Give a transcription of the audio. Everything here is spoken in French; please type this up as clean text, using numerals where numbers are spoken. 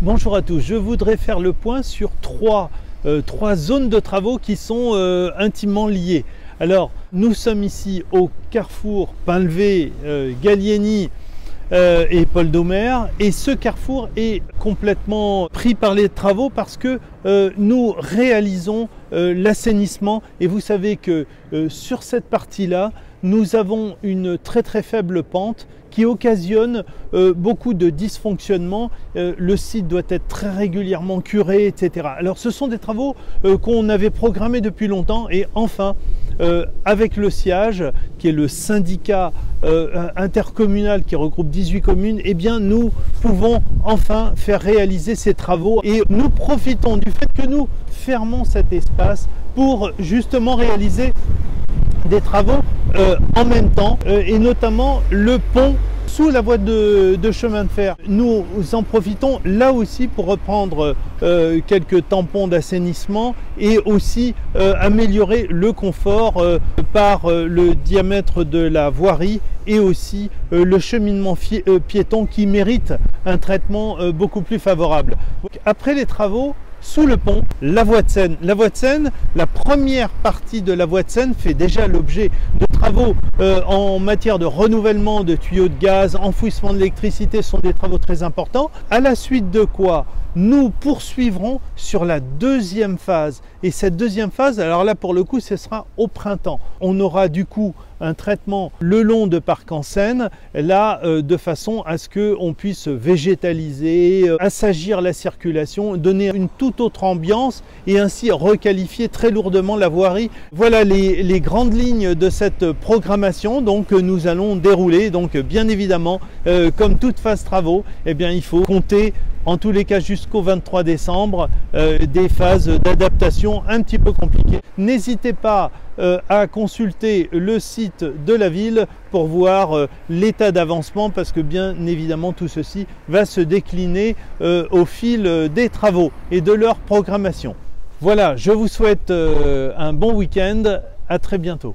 Bonjour à tous, je voudrais faire le point sur trois zones de travaux qui sont intimement liées. Alors, nous sommes ici au carrefour Painlevé, Gallieni et Paul Doumer, et ce carrefour est complètement pris par les travaux parce que nous réalisons l'assainissement, et vous savez que sur cette partie-là, nous avons une très faible pente qui occasionne beaucoup de dysfonctionnements. Le site doit être très régulièrement curé, etc. Alors ce sont des travaux qu'on avait programmés depuis longtemps, et enfin avec le SIAGE, qui est le syndicat intercommunal qui regroupe 18 communes, eh bien nous pouvons enfin faire réaliser ces travaux, et nous profitons du fait que nous fermons cet espace pour justement réaliser des travaux en même temps, et notamment le pont sous la voie de chemin de fer. Nous en profitons là aussi pour reprendre quelques tampons d'assainissement et aussi améliorer le confort par le diamètre de la voirie, et aussi le cheminement piéton qui mérite un traitement beaucoup plus favorable. Donc, après les travaux, sous le pont, la voie de Seine. La voie de Seine, la première partie de la voie de Seine fait déjà l'objet de travaux en matière de renouvellement de tuyaux de gaz, enfouissement de l'électricité, sont des travaux très importants. À la suite de quoi, nous poursuivrons sur la deuxième phase. Et cette deuxième phase, alors là pour le coup, ce sera au printemps. On aura du coup un traitement le long de Parc en Seine, là de façon à ce qu'on puisse végétaliser, assagir la circulation, donner une toute autre ambiance et ainsi requalifier très lourdement la voirie. Voilà les grandes lignes de cette programmation donc, que nous allons dérouler. Donc bien évidemment, comme toute phase travaux, eh bien, il faut compter en tous les cas jusqu'au 23 décembre des phases d'adaptation un petit peu compliquées. N'hésitez pas à consulter le site de la ville pour voir l'état d'avancement, parce que bien évidemment tout ceci va se décliner au fil des travaux et de leur programmation. Voilà, je vous souhaite un bon week-end, à très bientôt.